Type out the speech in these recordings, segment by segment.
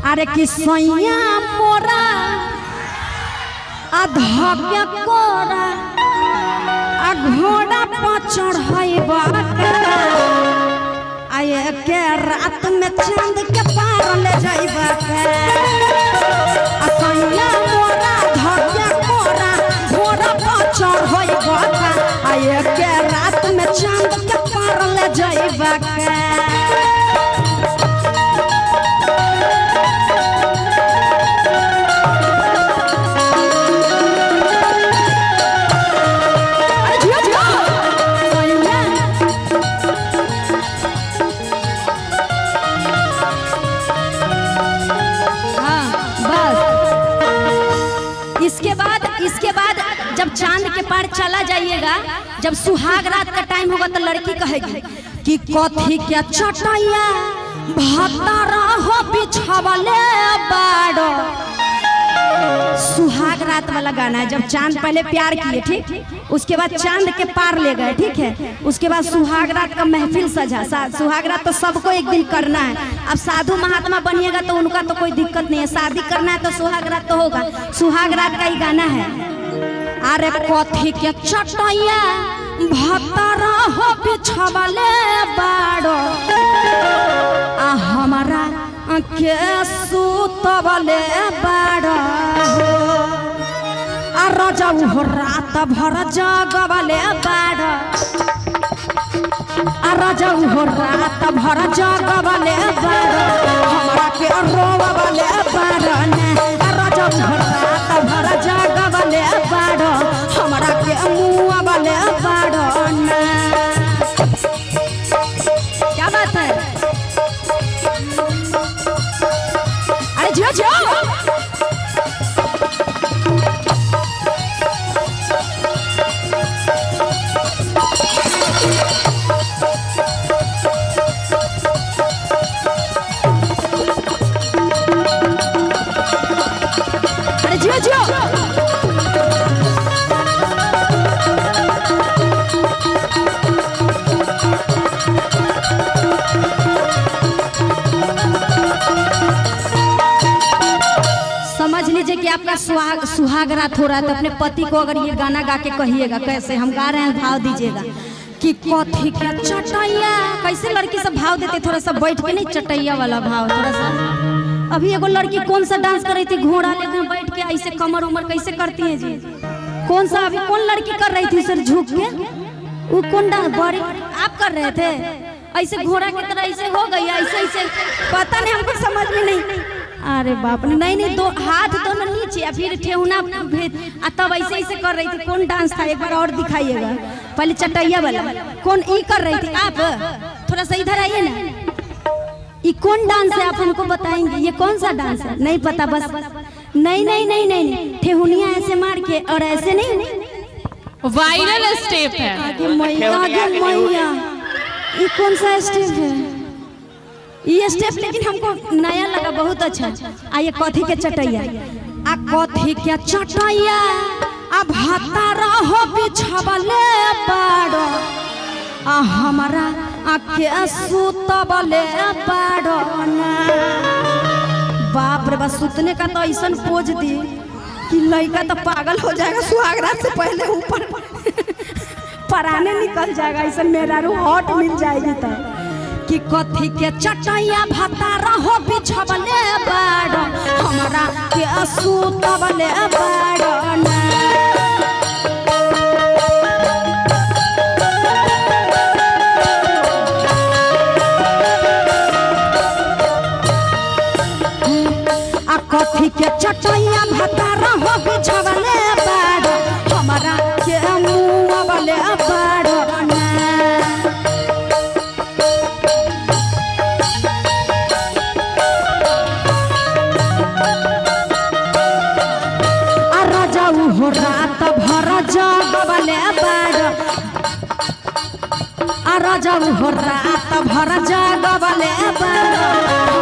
अरे कि सैया मोरा अधके कोरा आ घोड़ा पर चढ़ैबा आए के रात में चांद के पार ले जाइबा आ सैया मोरा धके कोरा घोड़ा पर चढ़ैबा आए के रात में चांद के पार ले जाइबा इसके बाद जब चांद के पार चला जाइएगा, जब सुहाग रात का टाइम होगा तो लड़की कहेगी कि कथी के चटैया भतारा हो बिछावले बाड़ो। सुहाग रात वाला गाना है। जब चांद पहले प्यार किए, ठीक, उसके बाद चांद के पार ले गए, ठीक है, उसके बाद सुहाग रात का महफिल सजा। सुहाग रात तो सबको एक दिन करना है। अब साधु महात्मा बनिएगा तो उनका तो कोई दिक्कत नहीं है, शादी करना है तो सुहाग रात तो होगा। सुहाग रात का ही गाना है। अरे कथी के चटैया भतारा हो बिछावले बाड़ो आ हमारा के सुतवले बाड़ो आ रजऊ हो रात भर जगवले बाड़ो आ रजऊ हो रात भर जगवले बाड़ो हमरा के रोवले बाड़ो ने आ रजऊ हो रात भर जगवले बाड़ो हमरा के मुआवले बाड़ो ने। क्या बात है? अरे जियो जियो आपका सुहाग रात हो रहा है तो अपने पति को अगर ये गाना गा के कहिएगा, कैसे हम गा रहे हैं भाव दीजिएगा कि कथी के चटैया। कैसे लड़की सब भाव देते, थोड़ा सा बैठ के, नहीं चटैया वाला भाव थोड़ा सा। अभी एगो लड़की कौन सा डांस कर रही थी, घोड़ा लेकर बैठ के ऐसे कमर उमर कैसे करती है जी? कौन सा अभी कौन लड़की कर रही थी सर झुक के? वो कौन डांस बड़ी आप कर रहे थे? ऐसे घोड़ा की तरह ऐसे हो गई, ऐसे ऐसे पता नहीं, हमको समझ में नहीं। अरे बाप रे, नहीं नहीं, दो हाथ दोनों नीचे फिर ठेहुना तब ऐसे ऐसे कर रही थी। कौन डांस था, एक बार और दिखाइएगा। पहले चटैया वाला कौन ई कर रही थी? आप थोड़ा सा इधर आइए ना। ये कौन डांस है, आप हमको बताएंगे ये कौन सा डांस है? नहीं पता बस। नहीं नहीं नहीं नहीं, ठेहुनिया ऐसे मार के और ऐसे नहीं, वायरल स्टेप है। आगे मैया, ये कौन सा स्टेप है? ये स्टेप लेकिन हमको नया लगा, बहुत अच्छा। आइए कथी के चटैया, आ कथी के चटैया आ भतारा हो बिछावले बाड़ो आ हमारा के सुतवले बाड़ो ना। बाप रे बाप, सुतने का तो ऐसा पोज दी कि लड़का तो पागल हो जाएगा। सुहाग रात से पहले ऊपर पराने निकल जाएगा, ऐसा मेरा रू हॉट मिल जाएगी तो। कि कथी के चटैया भतारा हो बिछावले बाड़ो हमरा के सुतवले बाड़ो ना। आ कथी के चटैया भतारा हो बिछावले बाड़ो हमरा के मुआवले बाड़ो ना। हो रात भर जगवले बाड़ो आ रजऊ हो रात भर जगवले बाड़ो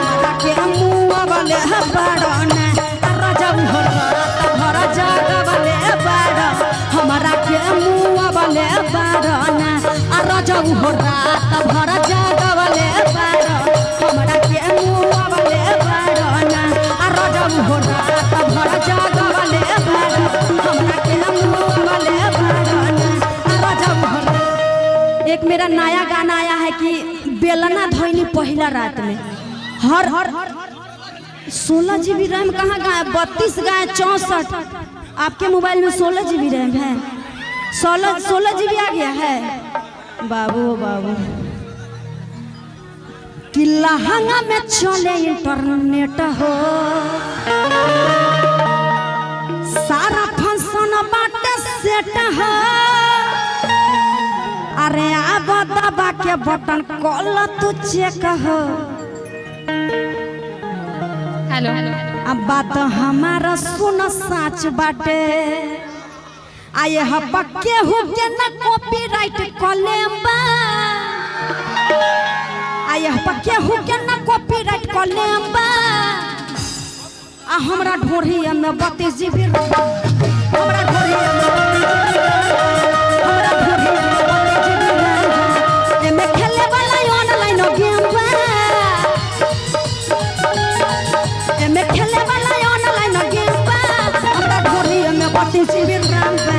हमरा के मुआवले बाड़ो ना। आ रजऊ हो रात भर जगवले बाड़ो हमरा के मुआवले बाड़ो ना। आ रजऊ हो रात भर जगवले बाड़ो हमरा के मुआवले बाड़ो ना। राजब हो रात भर जागवले बाड़ा हमरा के मुआवले बाड़ा राजब हो रात। एक मेरा नया गाना आया है कि बेलना धोइनी पहला रात में हर 16 GB रैम कहाँ गए 32 गए 64 आपके मोबाइल में 16 GB रैम है 16 GB आ गया है बाबू बाबू कि लहंगा में चले इंटरनेट हो सारा फंक्शन बाटे सेट हो अरे अब दबा के बटन कॉल तू चेक हो हेलो अब बात हमारा सुन साच बाटे आये हब्बा केहू के ना कॉपीराइट कॉलेम बा आये हब्बा केहू के ना कॉपीराइट कॉलेम बा आ हमरा ढोरी में 32 GB हमरा ढोरी में खेले वाला ऑनलाइन गेम बा एमे खेले वाला ऑनलाइन गेम बा हमरा ढोरी में 32 GB रैम बा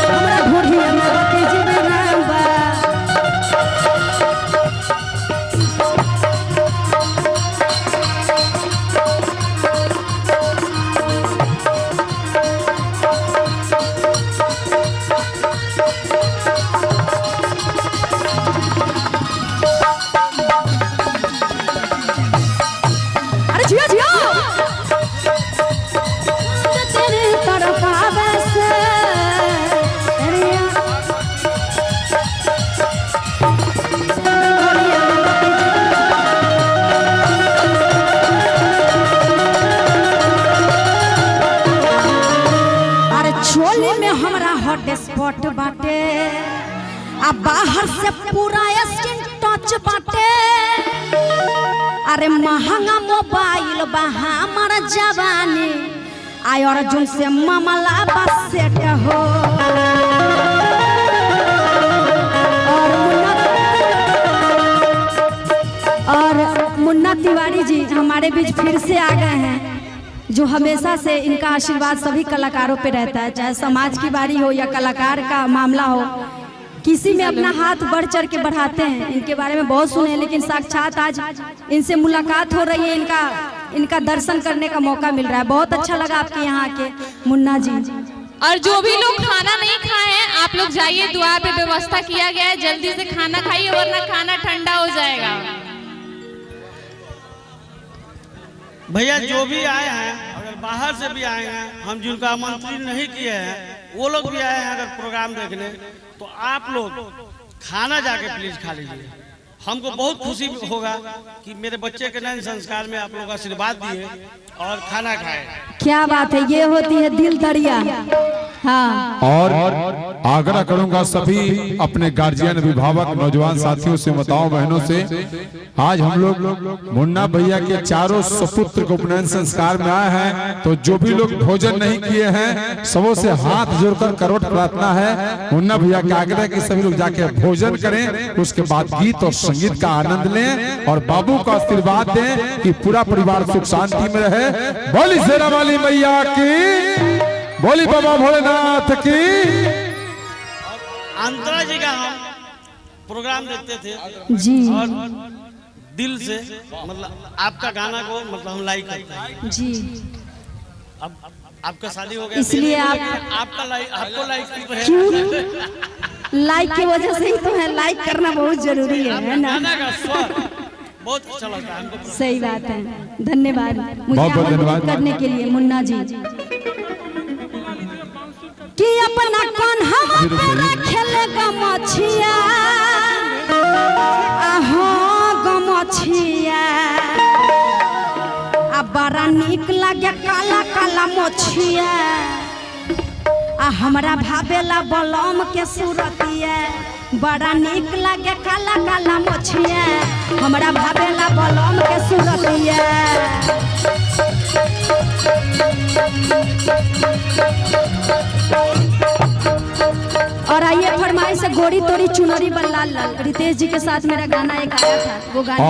हमरा ढोरी में 32 GB रैम बा स्पॉट बाटे आ बाहर से पूरा स्किन टच बाटे अरे महंगा मोबाइल बा हमारा जवानी आय अर्जुन से मामला बा सेट हो और मुन्ना तिवारी जी हमारे बीच फिर से आ गए हैं जो हमेशा से इनका आशीर्वाद सभी कलाकारों पे रहता है चाहे समाज की बारी हो या कलाकार का मामला हो किसी में अपना हाथ बढ़ चढ़ के बढ़ाते हैं। इनके बारे में बहुत सुने लेकिन साक्षात आज इनसे मुलाकात हो रही है इनका दर्शन करने का मौका मिल रहा है। बहुत अच्छा लगा आपके यहाँ के मुन्ना जी। और जो भी लोग खाना नहीं खाए हैं आप लोग जाइए द्वार पे व्यवस्था किया गया है जल्दी से खाना खाइए वरना खाना ठंडा हो जाएगा। भैया जो भी आए हैं अगर बाहर से भी आए हैं हम जिनका आमंत्रित नहीं किए हैं वो लोग भी आए हैं अगर प्रोग्राम देखने तो आप लोग खाना जाके प्लीज खा लीजिए। हमको बहुत खुशी होगा कि मेरे बच्चे के नए संस्कार में आप लोग आशीर्वाद दिए और खाना खाए। क्या बात है ये होती है दिल दरिया। हाँ और आग्रह करूंगा सभी अपने गार्जियन अभिभावक नौजवान साथियों से माताओं बहनों से आज हम लोग मुन्ना भैया के चारों सुपुत्र को उपनयन संस्कार में आए हैं तो जो भी लोग भोजन नहीं किए हैं सबों से हाथ जोड़कर करोड़ प्रार्थना है मुन्ना भैया के आग्रह की सभी लोग जाके भोजन करें उसके बाद गीत और संगीत का आनंद लें और बाबू का आशीर्वाद दें कि पूरा परिवार सुख शांति में रहे। बोली शेरा वाली मैया की बोली बाबा भोलेनाथ की। अंतरा जी का हम प्रोग्राम देखते थे जी और दिल से मतलब आपका गाना को मतलब हम लाइक करते हैं जी। अब आपका शादी हो गया इसलिए आपको लाइक क्यों लाइक की वजह से ही तो है लाइक करना बहुत जरूरी है ना। गाना का स्वर बहुत अच्छा लगता है हमको। सही बात है धन्यवाद मुझे बहुत धन्यवाद आमंत्रित करने के लिए मुन्ना जी कि अपना कौन हम खेलेगा मछिया आहो गमछिया आ बड़ा निक लगे काला काला मछिया आ हमरा भावेला बलम के सूरतिया बड़ा निक लगे काला काला मछिया हमरा भावेला बलम के सूरतिया। और आइए फरमाइश से गोरी तोरी चुनरी बल्ला लाल रितेश जी के साथ मेरा गाना एक आया था वो गाना